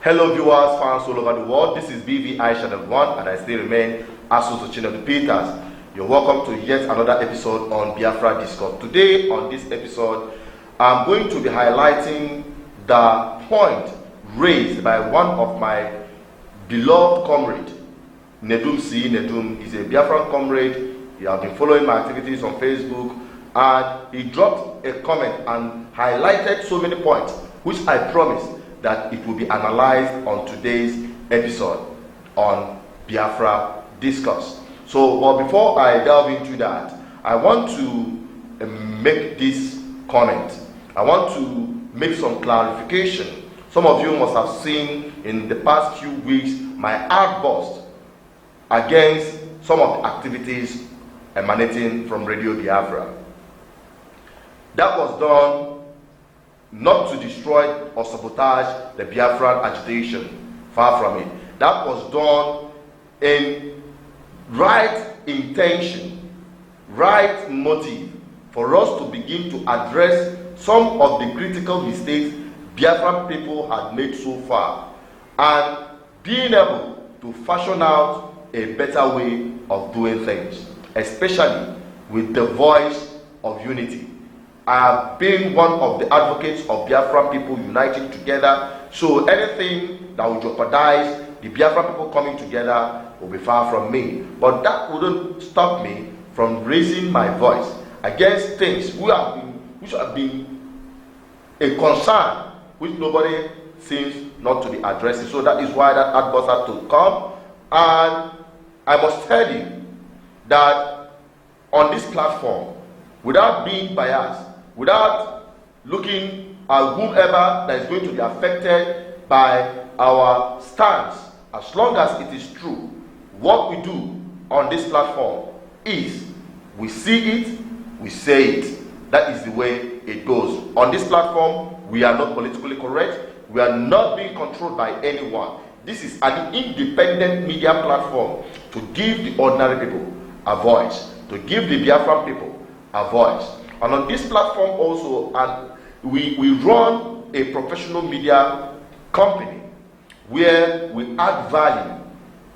Hello viewers, fans all over the world. This is BVI Channel 1 and I still remain Asus Ochinodu Peters. You're welcome to yet another episode on Biafra Discourse. Today on this episode, I'm going to be highlighting the point raised by one of my beloved comrade, Nedum C. Nedum. He's a Biafran comrade. He has been following my activities on Facebook and he dropped a comment and highlighted so many points which I promised that it will be analyzed on today's episode on Biafra Discourse. So, but before I delve into that, I want to make this comment. I want to make some clarification. Some of you must have seen in the past few weeks my outburst against some of the activities emanating from Radio Biafra. That was done not to destroy or sabotage the Biafran agitation, far from it. That was done in right intention, right motive for us to begin to address some of the critical mistakes Biafran people had made so far and being able to fashion out a better way of doing things, especially with the voice of unity. I have been one of the advocates of Biafran people uniting together, so anything that will jeopardize the Biafran people coming together will be far from me. But that wouldn't stop me from raising my voice against things which have been a concern which nobody seems not to be addressing. So that is why that outburst had to come. And I must tell you that on this platform, without being biased, without looking at whomever that is going to be affected by our stance, as long as it is true, what we do on this platform is we see it, we say it. That is the way it goes. On this platform, we are not politically correct. We are not being controlled by anyone. This is an independent media platform to give the ordinary people a voice, to give the Biafran people a voice. And on this platform also, and we run a professional media company where we add value,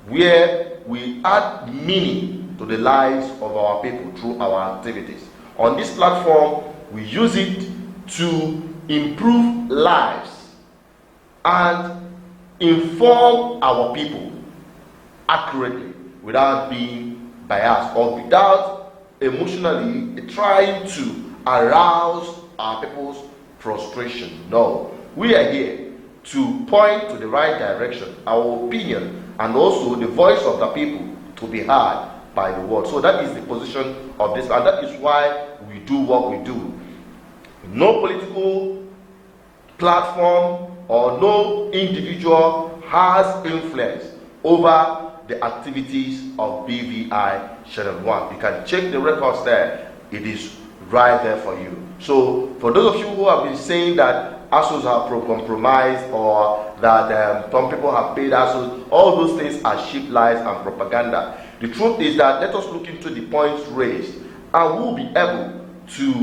where we add meaning to the lives of our people through our activities. On this platform, we use it to improve lives and inform our people accurately without being biased or without emotionally trying to arouse our people's frustration. No, we are here to point to the right direction, our opinion, and also the voice of the people to be heard by the world. So that is the position of this, and that is why we do what we do. No political platform or no individual has influence over the activities of BVI Channel 1. You can check the records there. It is right there for you. So for those of you who have been saying that ASUS have compromised or that some people have paid ASUS, all those things are cheap lies and propaganda. The truth is that let us look into the points raised and we will be able to,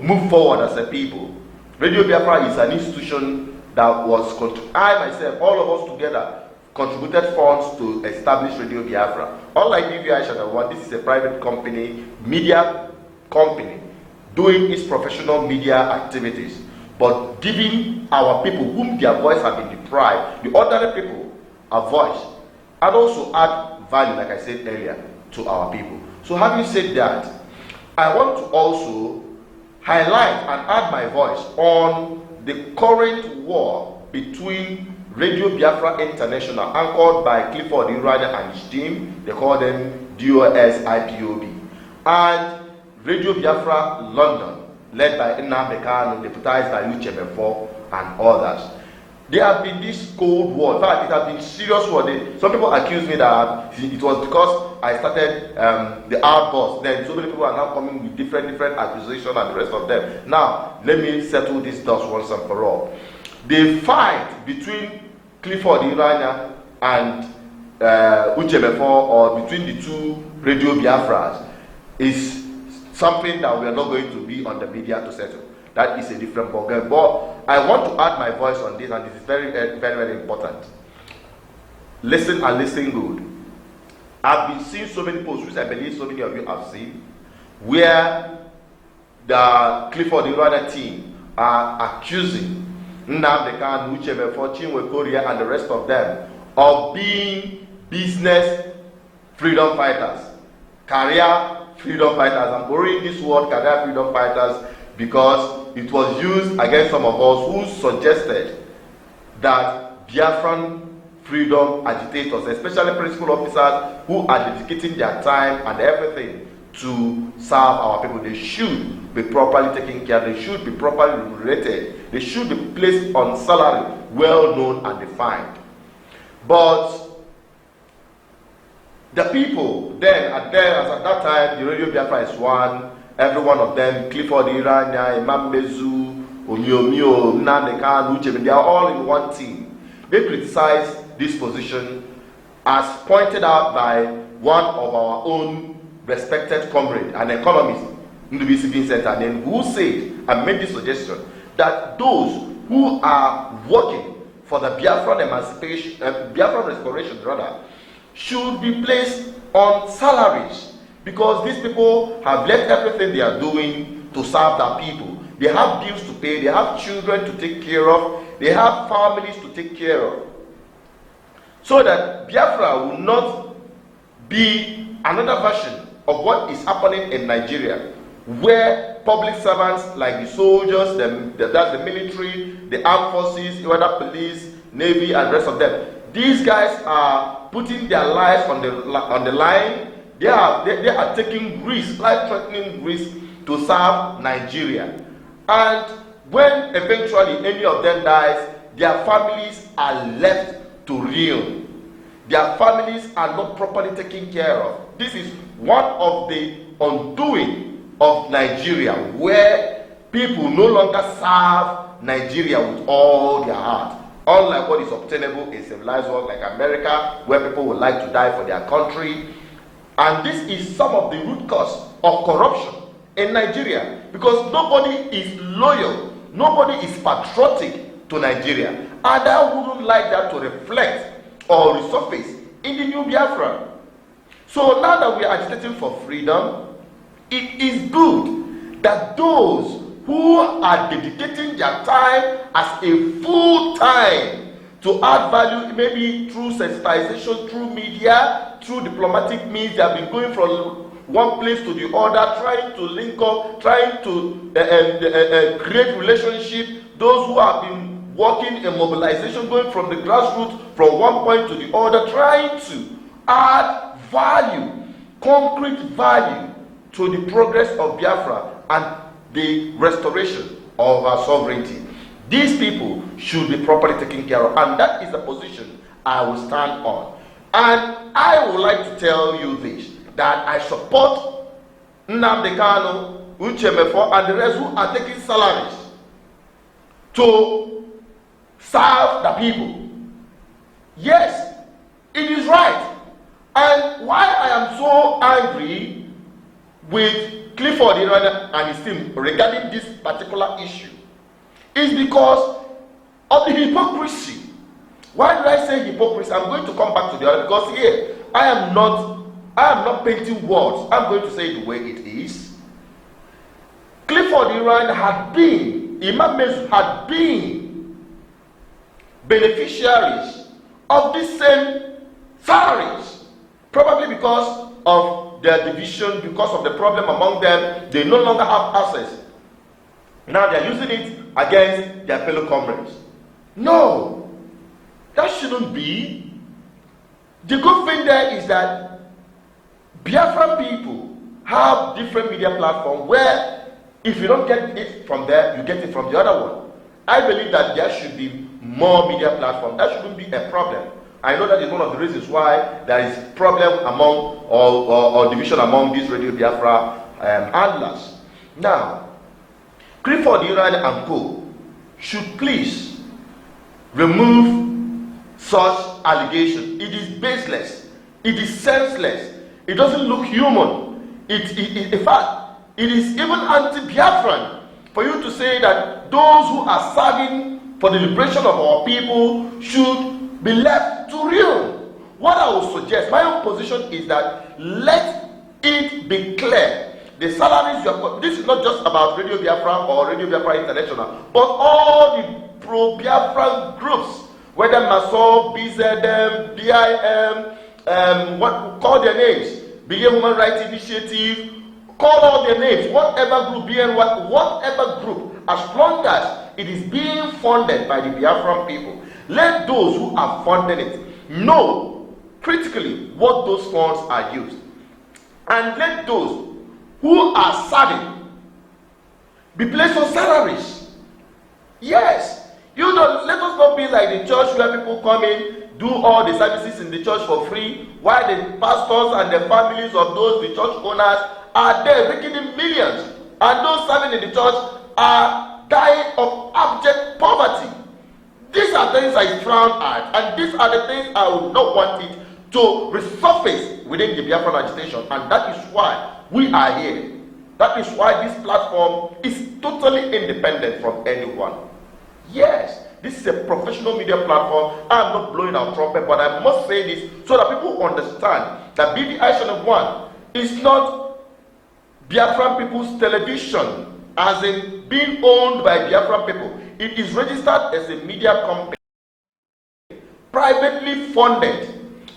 move forward as a people. Radio Biafra is an institution that was, I myself, all of us together, contributed funds to establish Radio Biafra. Unlike BVI Channel 1, this is a private company, media company, doing its professional media activities, but giving our people whom their voice have been deprived, the ordinary people, a voice, and also add value, like I said earlier, to our people. So having said that, I want to also highlight and add my voice on the current war between Radio Biafra International, anchored by Clifford Iranya and his team, they call them DOS IPOB, and Radio Biafra London, led by Nnamdi Kanu, deputized by Uchemefo and others. There have been this cold war. In fact, it has been serious war. Some people accuse me that it was because I started the outburst. Then so many people are now coming with different accusations and the rest of them. Now, let me settle this dust once and for all. The fight between Clifford Iranya and Uchemefo, or between the two Radio Biafras, is something that we are not going to be on the media to settle. that is a different ballgame. But I want to add my voice on this, and this is very, very, very important. Listen and listen good. I've been seeing so many posts, which I believe so many of you have seen, where the Clifford Irwana team are accusing Nnamdi Kanu, Uche Mefo, Chinwe Korea, and the rest of them of being business freedom fighters, career freedom fighters. I'm borrowing this word, career freedom fighters, because it was used against some of us who suggested that Biafran freedom agitators, especially principal officers who are dedicating their time and everything to serve our people, they should be properly taken care of, they should be properly remunerated, they should be placed on salary well known and defined. But the people then, as at that time, the Radio Biafra is one, every one of them, Clifford Iranya, Imam Mezu, Omiomio, Nnamdi Kanu, Uche, they are all in one team. They criticize this position as pointed out by one of our own respected comrade, an economist, Ndubuisi Vincent Anen, who said and made this suggestion that those who are working for the Biafran emancipation, Biafran restoration rather, should be placed on salaries, because these people have left everything they are doing to serve their people. They have bills to pay, they have children to take care of, they have families to take care of. So that Biafra will not be another version of what is happening in Nigeria, where public servants like the soldiers, that's the military, the armed forces, whether police, navy, and the rest of them, these guys are putting their lives on the line. They are taking risks, life-threatening risks, to serve Nigeria. And when eventually any of them dies, their families are left to reel. Their families are not properly taken care of. This is one of the undoing of Nigeria, where people no longer serve Nigeria with all their heart. Unlike what is obtainable in civilized world like America, where people would like to die for their country. And this is some of the root cause of corruption in Nigeria, because nobody is loyal, nobody is patriotic to Nigeria. And I wouldn't like that to reflect or resurface in the new Biafra. So now that we are agitating for freedom, it is good that those who are dedicating their time as a full time to add value, maybe through sensitization, through media, through diplomatic means, they have been going from one place to the other, trying to link up, trying to create relationship. Those who have been working in mobilization, going from the grassroots from one point to the other, trying to add value, concrete value to the progress of Biafra and the restoration of our sovereignty. These people should be properly taken care of, and that is the position I will stand on. And I would like to tell you this, that I support Nnamdi Kanu, Uche Mefo, and the rest who are taking salaries to serve the people. Yes, it is right. And why I am so angry with Clifford Irwana and his team regarding this particular issue is because of the hypocrisy. Why do I say hypocrisy? I'm going to come back to the other, because here I am not painting words. I'm going to say it the way it is. Clifford Irwana had been, Imam Mezu had been beneficiaries of these same salaries, probably because of their division, because of the problem among them. They no longer have access. Now they are using it against their fellow comrades. No, that shouldn't be. The good thing there is that Biafran people have different media platforms where if you don't get it from there, you get it from the other one. I believe that there should be more media platforms. That shouldn't be a problem. I know that is one of the reasons why there is problem among or division among these Radio Biafra handlers. Now, Clifford Irwana and Co. should please remove such allegation. It is baseless. It is senseless. It doesn't look human. In fact, it is even anti-Biafran. for you to say that those who are serving for the liberation of our people should be left to ruin. What I would suggest, my own position is that let it be clear. The salaries you are, this is not just about Radio Biafra or Radio Biafra International, but all the pro-Biafra groups, whether Masol, BZM, BIM, what call their names, BIM Human Rights Initiative, call all their names, whatever group, BN, whatever group, as long as it is being funded by the Biafran people, let those who are funding it know critically what those funds are used. And let those who are serving be placed on salaries. Yes, you don't, let us not be like the church where people come in, do all the services in the church for free, while the pastors and the families of those, the church owners, are there making in millions, and those serving in the church are dying of abject poverty. These are things I frown at, and these are the things I would not want it to resurface within the Biafran agitation, and that is why we are here. That is why this platform is totally independent from anyone. Yes, this is a professional media platform. I'm not blowing our trumpet, but I must say this so that people understand that BVI Channel 1 is not Biafran People's Television, as in being owned by Biafran people. It is registered as a media company, privately funded.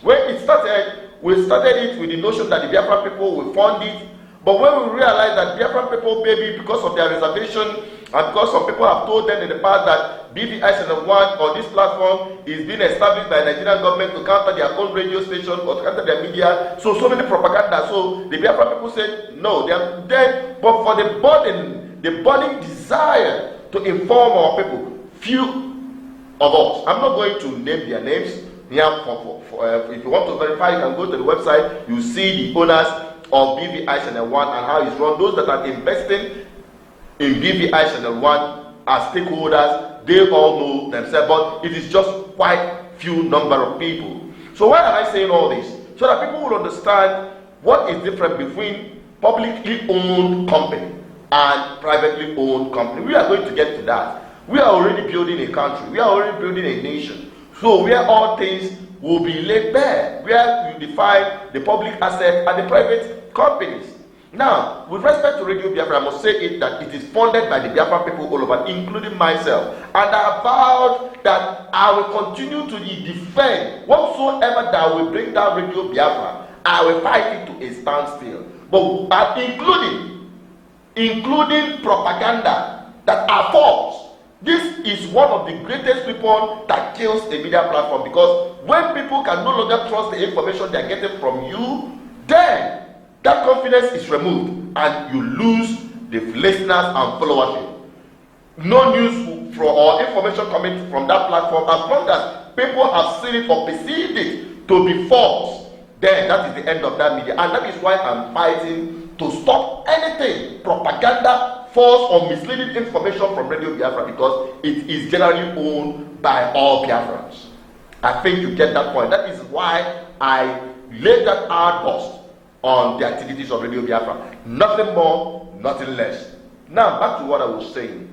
When it started, we started it with the notion that the Biafran people will fund it. But when we realized that Biafran people, maybe because of their reservation, and because some people have told them in the past that BVI Channel 1 or this platform is being established by the Nigerian government to counter their own radio station or to counter their media, so many propaganda. So the Biafran people said no, they are dead. But for the burning desire to inform our people, few of us, I'm not going to name their names. Yeah, if you want to verify, you can go to the website. You see the owners of BVI Channel 1 and how it's run. Those that are investing in BVI Channel 1 as stakeholders, they all know themselves, but it is just quite few number of people. So why am I saying all this? So that people will understand what is different between publicly owned company and privately owned company. We are going to get to that. We are already building a country. We are already building a nation. So where all things will be laid bare, where you define the public asset and the private companies. Now, with respect to Radio Biafra, I must say it that it is funded by the Biafra people all over, including myself. And I vowed that I will continue to defend whatsoever that will bring down Radio Biafra. I will fight it to a standstill. But including propaganda that are false. This is one of the greatest weapons that kills a media platform, because when people can no longer trust the information they are getting from you, then that confidence is removed and you lose the listeners and followership. No news or information coming from that platform, as long as people have seen it or perceived it to be false, then that is the end of that media. And that is why I'm fighting to stop anything, propaganda, false or misleading information from Radio Biafra, because it is generally owned by all Biafrans. I think you get that point. That is why I laid that hard bust on the activities of Radio Biafra. Nothing more, nothing less. Now, back to what I was saying.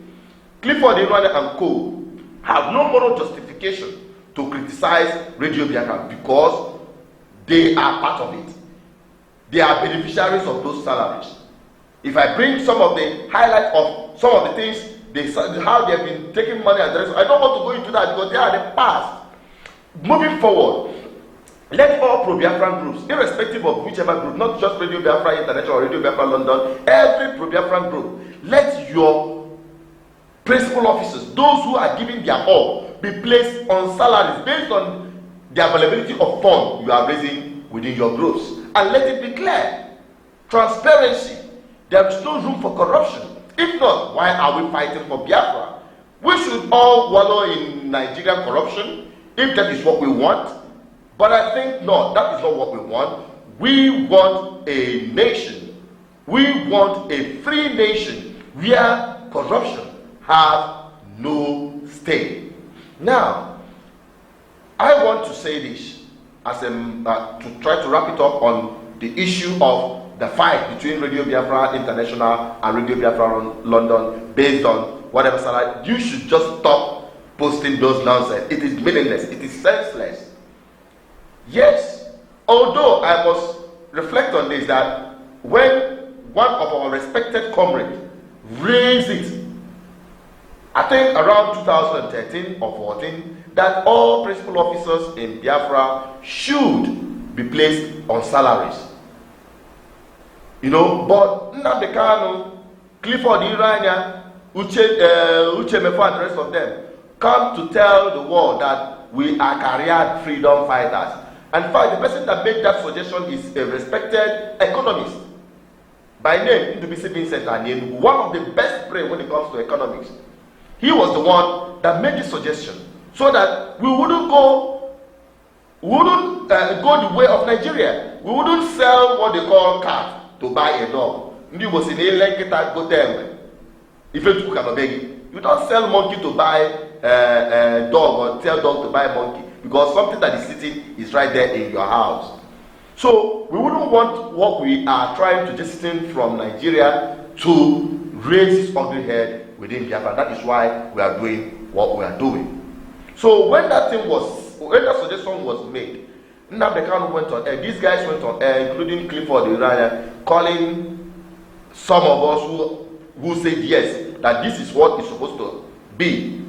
Clifford Enwale and co. have no moral justification to criticize Radio Biafra because they are part of it. They are beneficiaries of those salaries. If I bring some of the highlights of some of the things, how they have been taking money and the rest, I don't want to go into that because they are the past. Moving forward, let all pro-Biafran groups, irrespective of whichever group, not just Radio Biafra International or Radio Biafra London, every pro-Biafran group, let your principal officers, those who are giving their all, be placed on salaries based on the availability of funds you are raising within your groups. And let it be clear. Transparency. There is no room for corruption. If not, why are we fighting for Biafra? We should all wallow in Nigerian corruption if that is what we want. But I think no, that is not what we want. We want a nation. We want a free nation where corruption have no stay. Now, I want to say this as to try to wrap it up on the issue of the fight between Radio Biafra International and Radio Biafra London based on whatever salary. You should just stop posting those nonsense. It is meaningless. It is senseless. Yes, although I must reflect on this, that when one of our respected comrades raised it, I think around 2013 or 14, that all principal officers in Biafra should be placed on salaries. You know, but Nnamdi Kanu, Clifford Iranya, Uche Mefo and the rest of them come to tell the world that we are career freedom fighters. And in fact, the person that made that suggestion is a respected economist by name Ndubisi Vincent Anyenu, one of the best brains when it comes to economics. He was the one that made this suggestion so that we wouldn't go the way of Nigeria. We wouldn't sell what they call cat to buy a dog. You don't sell monkey to buy a dog or tell dog to buy a monkey, because something that is sitting is right there in your house. So we wouldn't want what we are trying to jettison from Nigeria to raise its ugly head within Biafra. That is why we are doing what we are doing. So when that suggestion was made, Nnamdi Kanu went on air. These guys went on air, including Clifford Iranya, calling some of us who said yes, that this is what is supposed to be.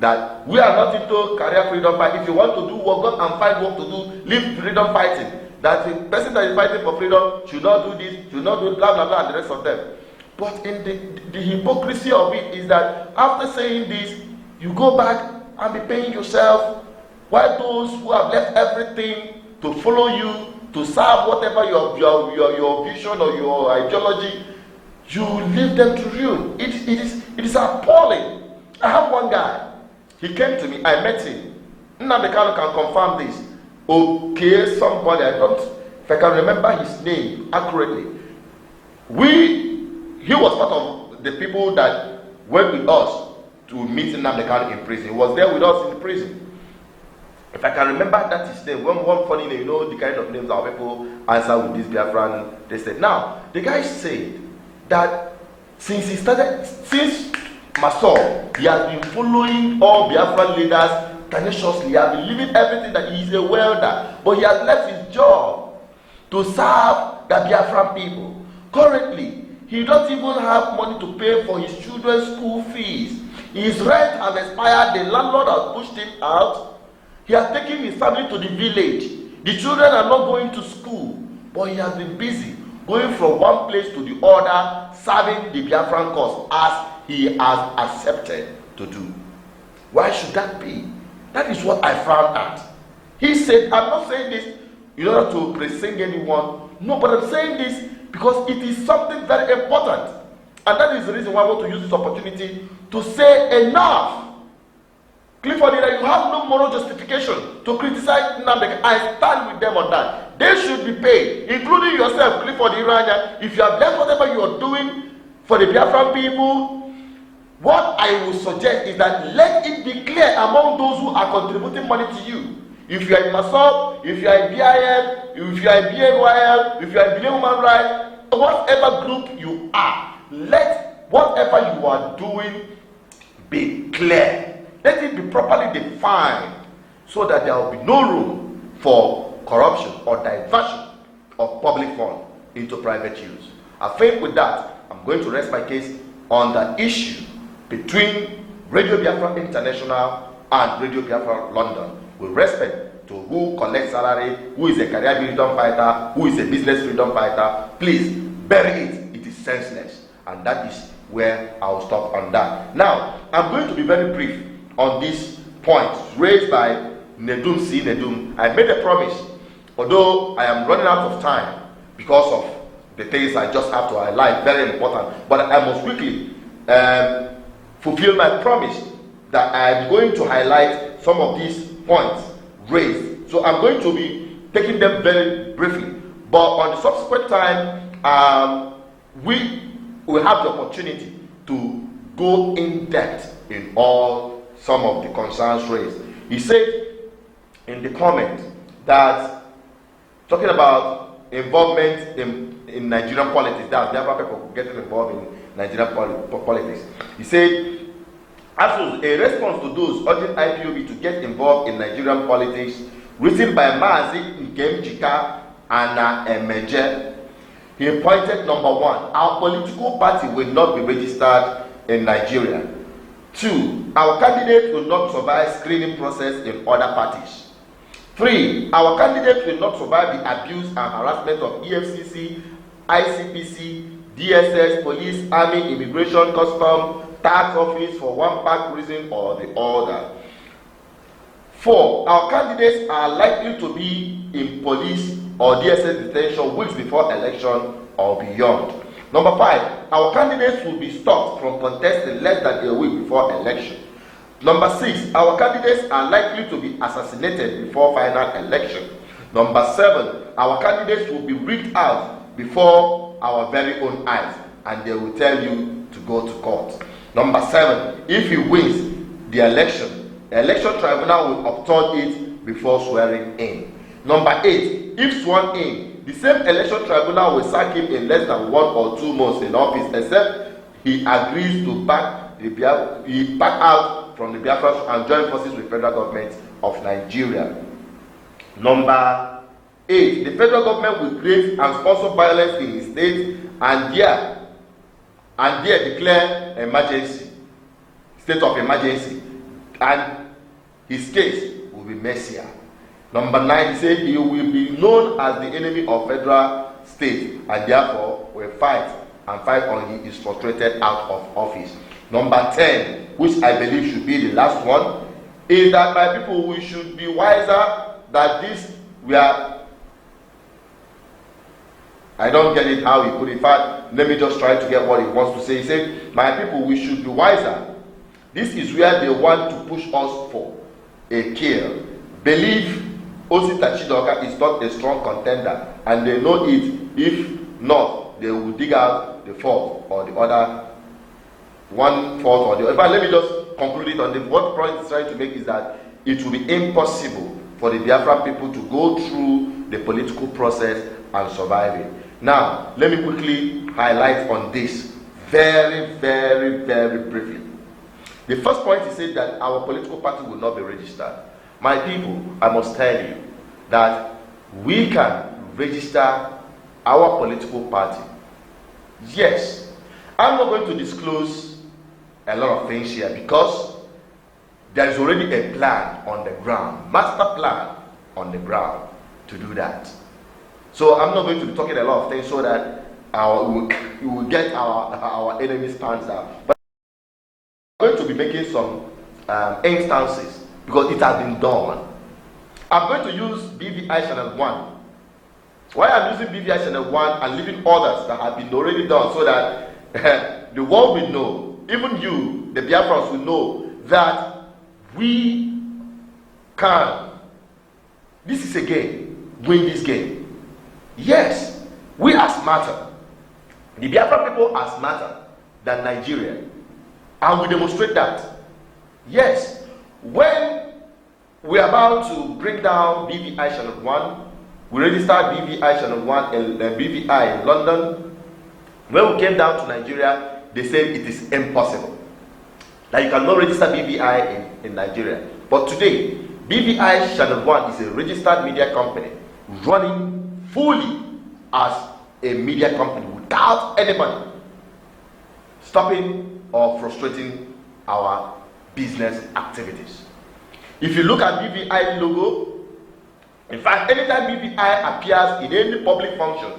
That we are not into career freedom fight. If you want to do work, go and find work to do. Leave freedom fighting. That the person that is fighting for freedom should not do this, should not do blah blah blah, and the rest of them. But in the hypocrisy of it is that after saying this, you go back and be paying yourself, while those who have left everything to follow you, to serve whatever your vision or your ideology, you leave them to ruin. It is appalling. I have one guy. He came to me. I met him. Nnamdi Kanu can confirm this. Okay, somebody, if I can remember his name accurately. He was part of the people that went with us to meet Nnamdi Kanu in prison. He was there with us in the prison. If I can remember that his name, one funny name, you know the kind of names our people answer with this Biafran. They said, now, the guy said that since Masor, he has been following all Biafran leaders tenaciously. He has been living everything that he is a welder, but he has left his job to serve the Biafran people. Currently, he doesn't even have money to pay for his children's school fees. His rent has expired. The landlord has pushed him out. He has taken his family to the village. The children are not going to school, but he has been busy going from one place to the other, serving the Biafran cause as he has accepted to do. Why should that be? That is what I found out. He said, I'm not saying this in order to praising anyone. No, but I'm saying this because it is something very important. And that is the reason why I want to use this opportunity to say enough. Clifford, you have no moral justification to criticize Nnamdi. I stand with them on that. They should be paid, including yourself, Clifford Iranya. If you have done whatever you are doing for the Biafran people, what I would suggest is that let it be clear among those who are contributing money to you. If you are in MASOP, if you are in BIM, if you are in BNYL, if you are in Billion Human Rights, whatever group you are, let whatever you are doing be clear. Let it be properly defined so that there will be no room for corruption or diversion of public funds into private use. I think with that, I'm going to rest my case on the issue between Radio Biafra International and Radio Biafra London, with respect to who collects salary, who is a career freedom fighter, who is a business freedom fighter. Please bury it. It is senseless. And that is where I'll stop on that. Now, I'm going to be very brief on this point raised by Nedum C. Nedum. I made a promise, although I am running out of time because of the things I just have to highlight, very important, but I must quickly fulfill my promise that I am going to highlight some of these points raised. So I'm going to be taking them very briefly, but on the subsequent time, we will have the opportunity to go in depth in all some of the concerns raised. He said in the comment that talking about involvement in in Nigerian politics. That's Biafra people getting involved in Nigerian politics. He said, ASUS, a response to those urging IPOB to get involved in Nigerian politics, written by Mazi Nkemjika and Emeje. He pointed, number one, our political party will not be registered in Nigeria. 2, our candidate will not survive screening process in other parties. 3, our candidate will not survive the abuse and harassment of EFCC, ICPC, DSS, police, army, immigration, custom, tax office for one pack reason or the other. 4, our candidates are likely to be in police or DSS detention weeks before election or beyond. Number 5, our candidates will be stopped from contesting less than a week before election. Number 6, our candidates are likely to be assassinated before final election. Number 7, our candidates will be rigged out before our very own eyes, and they will tell you to go to court. Number 7, if he wins the election tribunal will upturn it before swearing in. Number 8, if sworn in, the same election tribunal will sack him in less than 1 or 2 months in office, except he agrees to back out from the Biafra and join forces with federal government of Nigeria. Number 8, the federal government will create and sponsor violence in his state and there declare emergency, state of emergency, and his case will be messier. Number 9, he said he will be known as the enemy of federal state and therefore will fight until he is frustrated out of office. Number 10, which I believe should be the last one, is that my people, we should be wiser that this we are. I don't get it how he put it. In fact, let me just try to get what he wants to say. He said, my people, we should be wiser. This is where they want to push us for a kill. Believe Osita Chidoka is not a strong contender, and they know it. If not, they will dig out the fourth or the other, 1/4 or the other. But let me just conclude it on the what point is trying to make is that it will be impossible for the Biafran people to go through the political process and survive it. Now, let me quickly highlight on this very, very, very briefly. The first point is said that our political party will not be registered. My people, I must tell you that we can register our political party. Yes, I'm not going to disclose a lot of things here because there is already a plan on the ground, master plan on the ground to do that. So I'm not going to be talking a lot of things so that we will get our enemies' pants out. But I'm going to be making some instances because it has been done. I'm going to use BVI Channel 1. Why I'm using BVI Channel 1 and leaving others that have been already done so that the world will know, even you, the Biafrans, will know that we can, this is a game, win this game. Yes, we are smarter. The Biafra people are smarter than Nigeria. And we demonstrate that. Yes, when we are about to bring down BVI Channel 1, we registered BVI Channel 1 and BVI in London. When we came down to Nigeria, they said it is impossible. That you cannot register BVI in Nigeria. But today, BVI Channel 1 is a registered media company running fully as a media company without anybody stopping or frustrating our business activities. If you look at BVI logo, in fact, anytime BVI appears in any public function,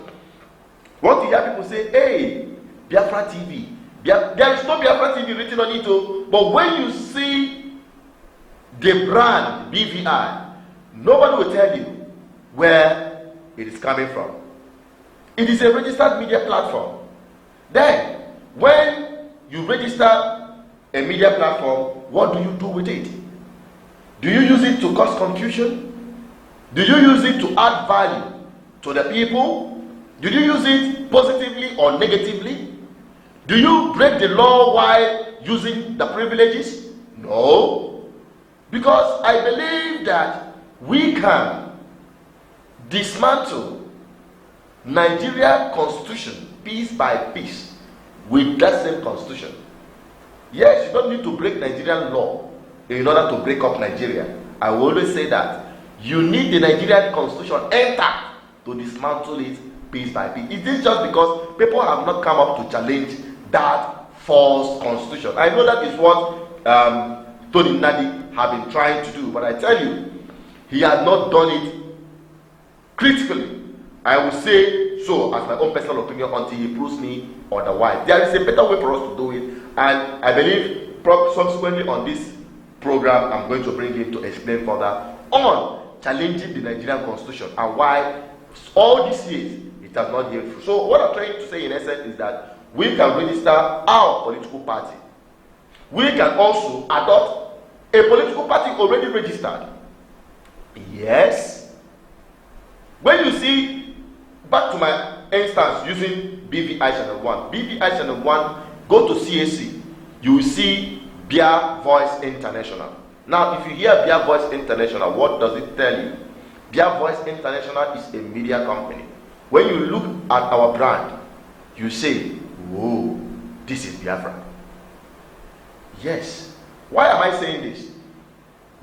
what you hear people say, hey, Biafra TV. There is no Biafra TV written on it, but when you see the brand BVI, nobody will tell you where it is coming from. It is a registered media platform. Then, when you register a media platform, what do you do with it? Do you use it to cause confusion? Do you use it to add value to the people? Do you use it positively or negatively? Do you break the law while using the privileges? No. Because I believe that we can dismantle Nigeria constitution piece by piece with that same constitution. Yes, you don't need to break Nigerian law in order to break up Nigeria. I will always say that. You need the Nigerian constitution intact to dismantle it piece by piece. It is just because people have not come up to challenge that false constitution. I know that is what Tony Nnadi have been trying to do, but I tell you, he has not done it critically. I will say so as my own personal opinion until he proves me otherwise. There is a better way for us to do it, and I believe subsequently on this program I'm going to bring him to explain further on challenging the Nigerian constitution and why all these years it has not yet through. So what I'm trying to say in essence is that we can register our political party. We can also adopt a political party already registered. Yes. When you see, back to my instance using BVI Channel 1. BVI Channel 1, go to CAC, you will see Bia Voice International. Now, if you hear Bia Voice International, what does it tell you? Bia Voice International is a media company. When you look at our brand, you say, whoa, this is Biafra. Yes. Why am I saying this?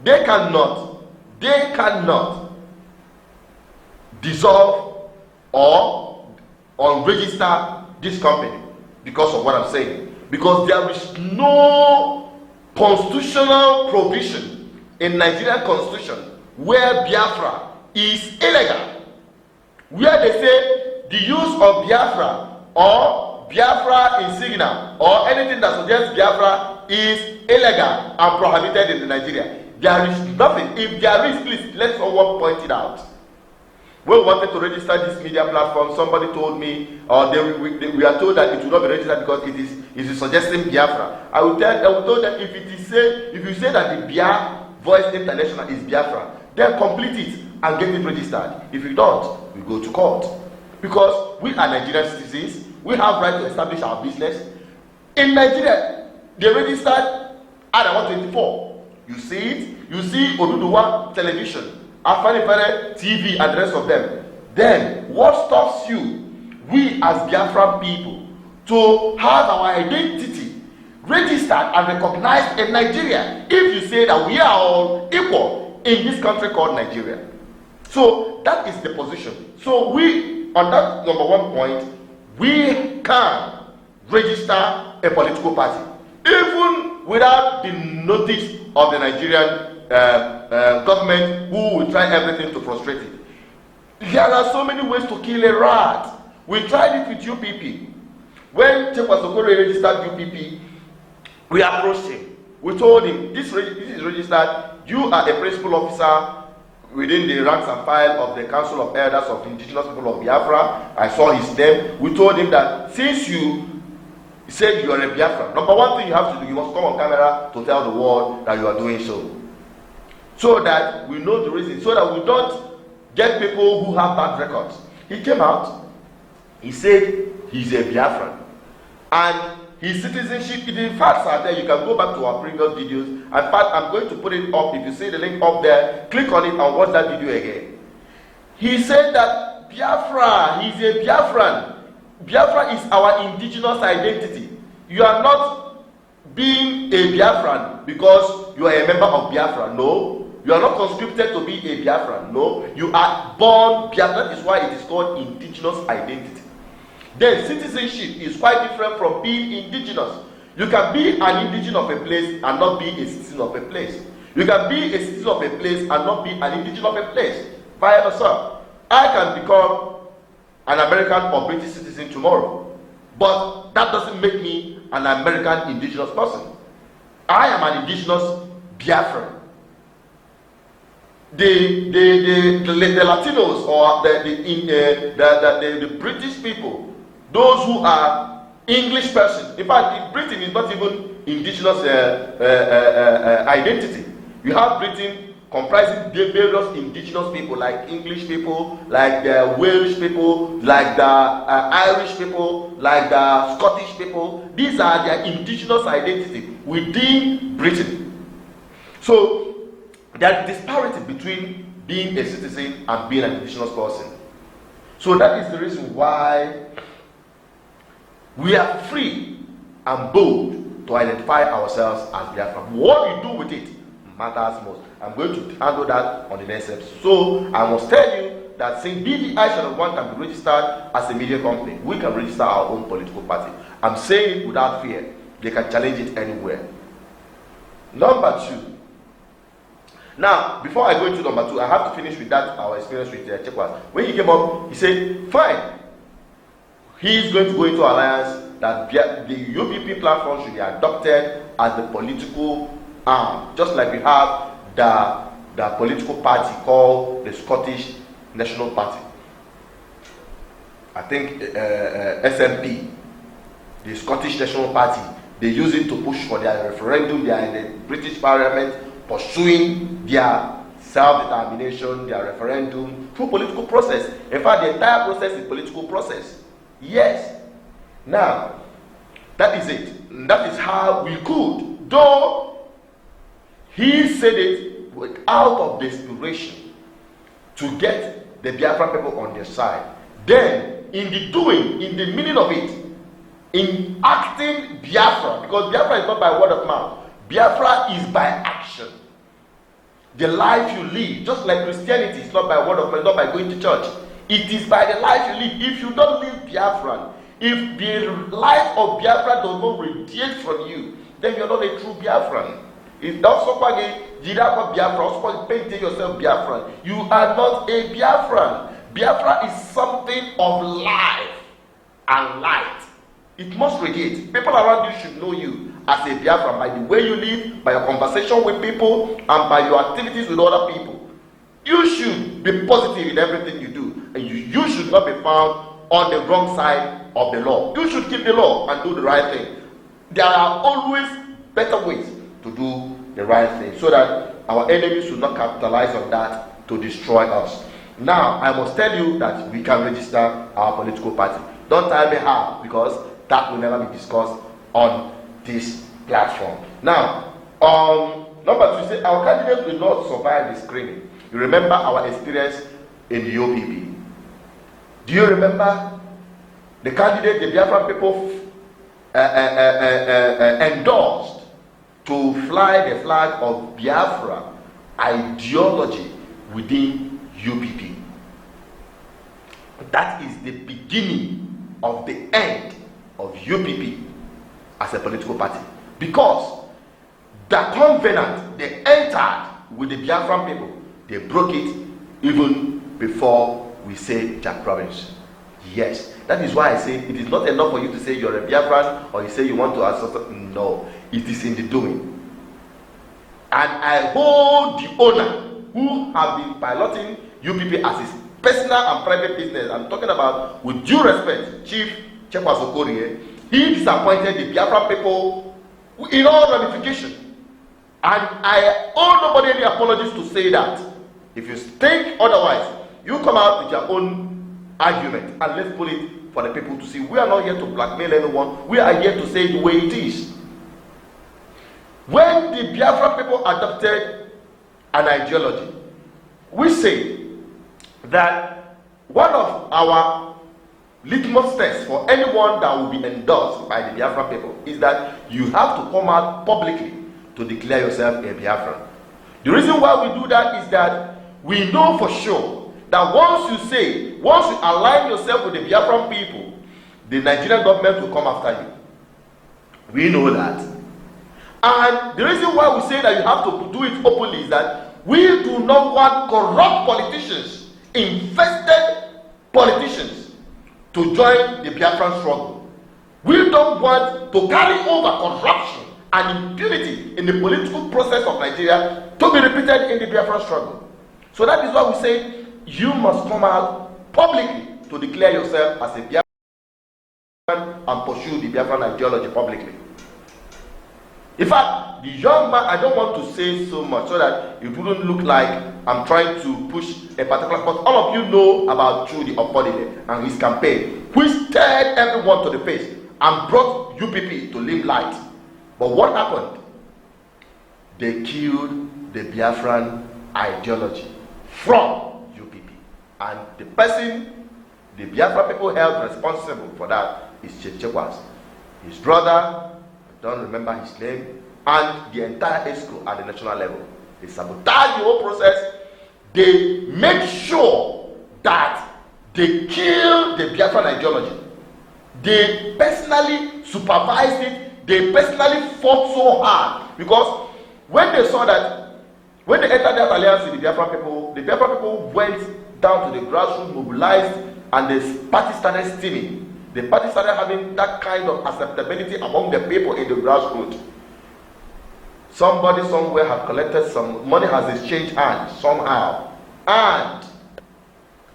They cannot dissolve or unregister this company because of what I'm saying. Because there is no constitutional provision in Nigerian constitution where Biafra is illegal. Where they say the use of Biafra or Biafra insignia or anything that suggests Biafra is illegal and prohibited in Nigeria. There is nothing. If there is, please let someone point it out. When we wanted to register this media platform, somebody told me, or we are told that it will not be registered because it is suggesting Biafra. I will tell them if you say that the Bia Voice International is Biafra, then complete it and get it registered. If you don't, we go to court. Because we are Nigerian citizens, we have right to establish our business. In Nigeria, they registered at 124. You see it? You see Oduduwa Television, Afanifere TV and the rest of them. Then, what stops you, we as Biafran people, to have our identity registered and recognized in Nigeria if you say that we are all equal in this country called Nigeria? So, that is the position. So, we, on that number one point, we can register a political party, even without the notice of the Nigerian government, who will try everything to frustrate it. There are so many ways to kill a rat. We tried it with UPP. When Chekwa Sokore registered UPP, we approached him. We told him, this is registered. You are a principal officer within the ranks and file of the Council of Elders of Indigenous People of Biafra. I saw his name. We told him that since you said you are a Biafra, number one thing you have to do, you must come on camera to tell the world that you are doing so. So that we know the reason, so that we don't get people who have bad records. He came out, he said he's a Biafran. And his citizenship, the facts are there. You can go back to our previous videos. In fact, I'm going to put it up. If you see the link up there, click on it and watch that video again. He said that Biafra, he's a Biafran. Biafra is our indigenous identity. You are not being a Biafran because you are a member of Biafra. No. You are not conscripted to be a Biafran. No. You are born Biafran. That is why it is called indigenous identity. Then citizenship is quite different from being indigenous. You can be an indigenous of a place and not be a citizen of a place. You can be a citizen of a place and not be an indigenous of a place. Vice versa. I can become an American or British citizen tomorrow, but that doesn't make me an American indigenous person. I am an indigenous Biafran. The Latinos or the British people, those who are English persons. In fact, Britain is not even indigenous identity. You have Britain comprising various indigenous people, like English people, like the Welsh people, like the Irish people, like the Scottish people. These are their indigenous identity within Britain. So there is disparity between being a citizen and being an indigenous person. So that is the reason why we are free and bold to identify ourselves as Biafra. What we do with it matters most. I'm going to handle that on the next episode. So I must tell you that since BVI Channel 1 can be registered as a media company, we can register our own political party. I'm saying it without fear. They can challenge it anywhere. Number 2. Now, before I go into number 2, I have to finish with that, our experience with Chekwas. When he came up, he said, fine. He is going to go into alliance that the UPP platform should be adopted as the political arm, just like we have the political party called the Scottish National Party. I think SNP, the Scottish National Party, they use it to push for their referendum. They are in the British Parliament pursuing their self-determination, their referendum through political process. In fact, the entire process is political process. Yes. Now, that is it. That is how we could. Though he said it out of desperation to get the Biafran people on their side. Then, in the doing, in the meaning of it, in acting Biafra, because Biafra is not by word of mouth, Biafra is by action. The life you live, just like Christianity is not by word of mouth, not by going to church. It is by the life you live. If you don't live Biafran, if the life of Biafra does not radiate from you, then you're not a true Biafran. It's also Biafra, painting yourself Biafran. You are not a Biafran. Biafra is something of life and light. It must radiate. People around you should know you as a Biafran by the way you live, by your conversation with people, and by your activities with other people. You should be positive in everything you do, and you should not be found on the wrong side of the law. You should keep the law and do the right thing. There are always better ways to do the right thing, so that our enemies should not capitalize on that to destroy us. Now, I must tell you that we can register our political party. Don't tell me how, because that will never be discussed on this platform. Now, number 2, say our candidates will not survive the screening. You remember our experience in the OPP. Do you remember the candidate the Biafran people endorsed to fly the flag of Biafra ideology within UPP? That is the beginning of the end of UPP as a political party, because the covenant they entered with the Biafran people, they broke it even before we say Jack Province. Yes, that is why I say it is not enough for you to say you're a Biafran or you say you want to associate. No, it is in the doing. And I hold the owner who have been piloting UPP as his personal and private business. I'm talking about, with due respect, Chief Chekwas Okorie. He disappointed the Biafran people in all ramifications. And I owe nobody any apologies to say that. If you think otherwise, you come out with your own argument and let's put it for the people to see. We are not here to blackmail anyone. We are here to say it the way it is. When the Biafran people adopted an ideology, we say that one of our litmus tests for anyone that will be endorsed by the Biafran people is that you have to come out publicly to declare yourself a Biafran. The reason why we do that is that we know for sure that once you align yourself with the Biafran people, the Nigerian government will come after you. We know that. And the reason why we say that you have to do it openly is that we do not want corrupt politicians, infested politicians, to join the Biafran struggle. We don't want to carry over corruption and impunity in the political process of Nigeria to be repeated in the Biafran struggle. So that is why we say you must come out publicly to declare yourself as a Biafran and pursue the Biafran ideology publicly. In fact, the young man, I don't want to say so much so that it wouldn't look like I'm trying to push a particular spot. All of you know about Trudy Opodile and his campaign, which stared everyone to the face and brought UPP to limelight. But what happened? They killed the Biafran ideology from UPP. And the person the Biafra people held responsible for that is Chekwas, his brother, I don't remember his name, and the entire ESCO at the national level. They sabotaged the whole process. They made sure that they killed the Biafran ideology. They personally supervised it. They personally fought so hard, because when they saw that, when they entered that alliance with the Biafran people went down to the grassroots, mobilized, and the party started steaming. The party started having that kind of acceptability among the people in the grassroots. Somebody somewhere had collected some money, has exchanged hands somehow, and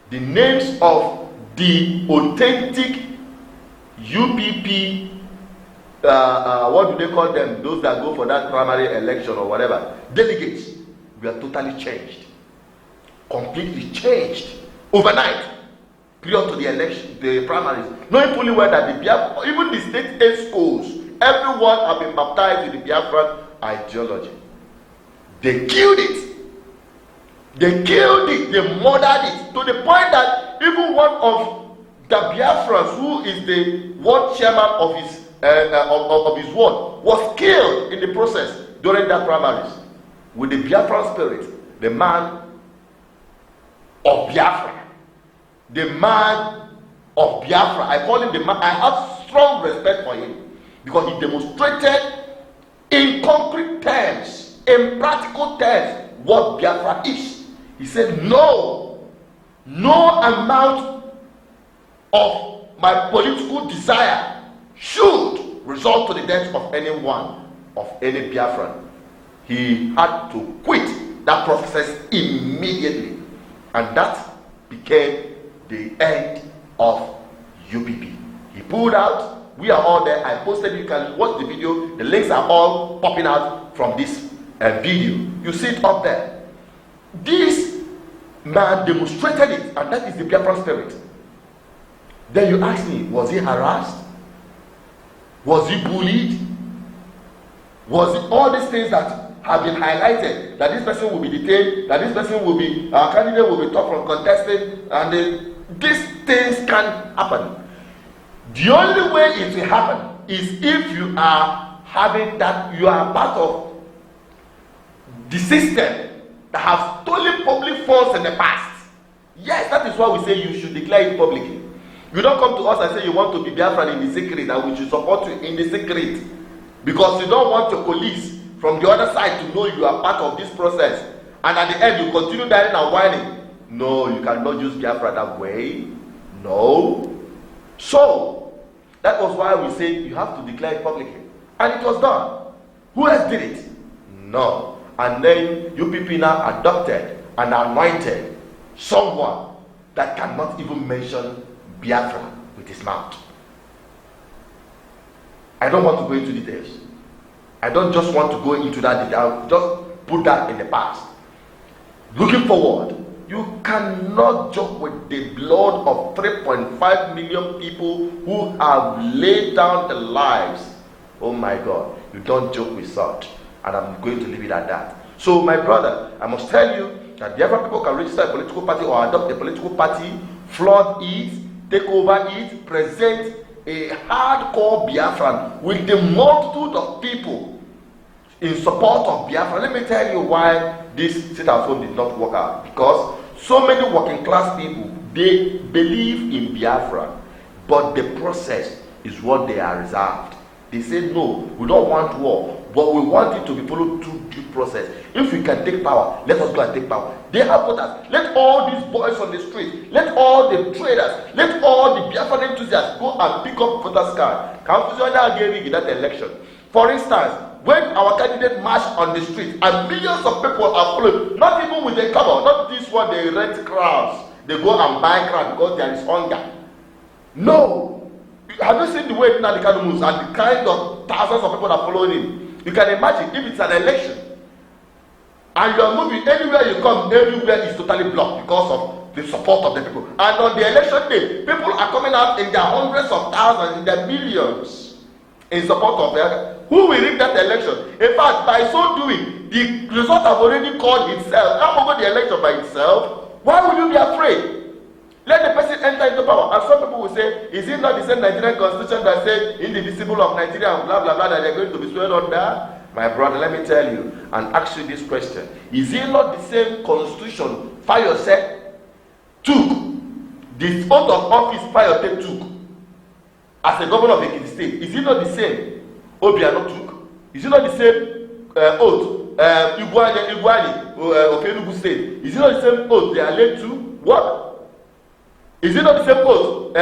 the names of the authentic UPP, what do they call them? Those that go for that primary election or whatever, delegates, were totally changed, completely changed overnight, prior to the election, the primaries. Knowing fully well that the Biafra, even the state ESCOs, everyone have been baptized with the Biafran ideology. They killed it. They killed it. They murdered it to the point that even one of the Biafrans, who is the ward chairman of his ward, was killed in the process during that primaries. With the Biafran spirit, the man of Biafra, the man of Biafra, I call him the man. I have strong respect for him because he demonstrated in concrete terms, in practical terms, what Biafra is. He said, no amount of my political desire should result to the death of anyone, of any Biafran. He had to quit that process immediately, and that became the end of UPP. He pulled out. We are all there. I posted. You can watch the video. The links are all popping out from this video. You see it up there. This man demonstrated it, and that is the Biafran spirit. Then you ask me, was he harassed? Was he bullied? Was it all these things that have been highlighted, that this person will be detained, that this person will be, our candidate will be stopped from contesting, and these things can happen. The only way it will happen is if you are having that, you are part of the system that has stolen public funds in the past. Yes, that is why we say you should declare it publicly. You don't come to us and say you want to be Biafran in the secret, and we should support you in the secret, because you don't want your colleagues from the other side to know you are part of this process, and at the end you continue dying and whining. No, you cannot use Biafra that way. No. So that was why we said you have to declare it publicly, and it was done. Who else did it? No. And then UPP now adopted and anointed someone that cannot even mention Biafra with his mouth. I don't want to go into details. I don't just want to go into that detail. Just put that in the past. Looking forward, you cannot joke with the blood of 3.5 million people who have laid down their lives. Oh my God, you don't joke with such. And I'm going to leave it at that. So my brother, I must tell you that the other people can register a political party or adopt a political party, flood it, take over it, present a hardcore Biafran with the multitude of people in support of Biafra. Let me tell you why this sit-at-home did not work out. Because so many working class people, they believe in Biafra, but the process is what they are reserved. They say, no, we don't want war, but we want it to be followed through due process. If we can take power, let us go and take power. They have voters. Let all these boys on the street, let all the traders, let all the Biafran enthusiasts go and pick up voters' card. In that election. For instance, when our candidate marched on the street and millions of people are following, not even with a cover, not this one, they rent crowds. They go and buy crowds because there is hunger. No. Have you seen the way Nnamdi Kanu moves and the kind of thousands of people that are following him? You can imagine if it's an election and you are moving anywhere you come, everywhere is totally blocked because of the support of the people. And on the election day, people are coming out in their hundreds of thousands, in their millions in support of their. Who will rig that election? In fact, by so doing, the result have already called itself. How about the election by itself? Why would you be afraid? Let the person enter into power. And some people will say, is it not the same Nigerian constitution that said indivisible of Nigeria and blah blah blah that they're going to be sworn under? My brother, let me tell you and ask you this question. Is it not the same constitution Fayose took, the oath of office Fayose took as a governor of Ekiti State? Is it not the same Obiano took? Is it not the same oath Iguali of Enugu State? Is it not the same oath they are led to? What? Is it not the same oath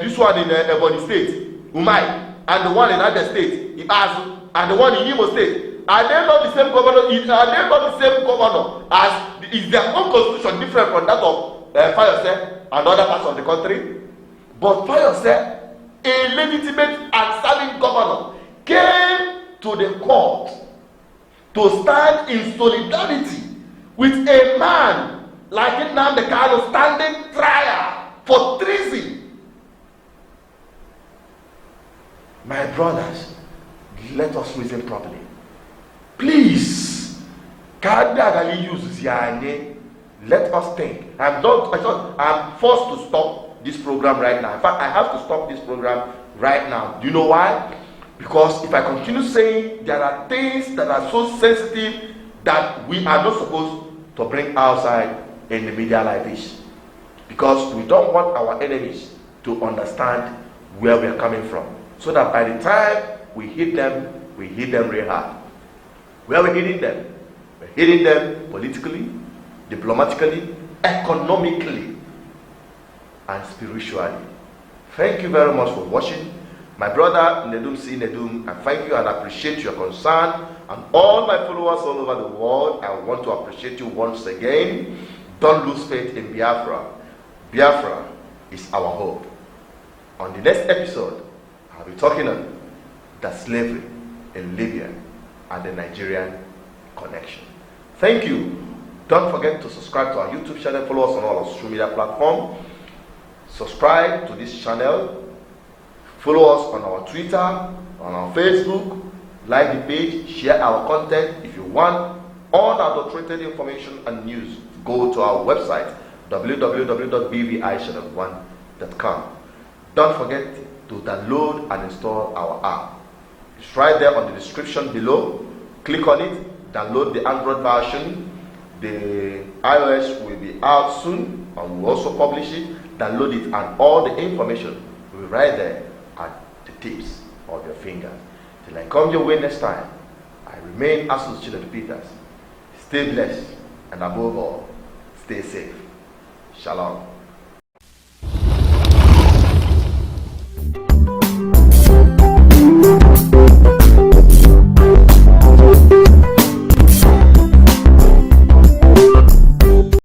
this one in Ebonyi State, Umai, and the one in other State, Ibazu, and the one in Imo State? Are they not the same governor? Are they not the same governor? As is their own constitution different from that of Fayose and other parts of the country? But Fayose, a legitimate and serving governor, came to the court to stand in solidarity with a man like Nnamdi Kanu standing trial for treason. My brothers, let us reason properly. Please, let us think. I'm forced to stop this program right now. In fact, I have to stop this program right now. Do you know why? Because if I continue saying there are things that are so sensitive that we are not supposed to bring outside in the media like this, because we don't want our enemies to understand where we are coming from, so that by the time we hit them real hard. Where are we hitting them? We're hitting them politically, diplomatically, economically, and spiritually. Thank you very much for watching. My brother Nedum C. Nedum, I thank you and appreciate your concern, and all my followers all over the world, I want to appreciate you once again. Don't lose faith in Biafra. Biafra is our hope. On the next episode, I'll be talking on the slavery in Libya and the Nigerian connection. Thank you. Don't forget to subscribe to our YouTube channel. Follow us on all our social media platforms. Subscribe to this channel. Follow us on our Twitter, on our Facebook. Like the page, share our content. If you want unadulterated information and news, go to our website www.bvichannel1.com. Don't forget to download and install our app. It's right there on the description below. Click on it, download the Android version. The iOS will be out soon and we'll also publish it. Download it and all the information will be right there at the tips of your fingers. Till I come your way next time, I remain Asus Chinedu Peters. Stay blessed and above all, stay safe. Shalom.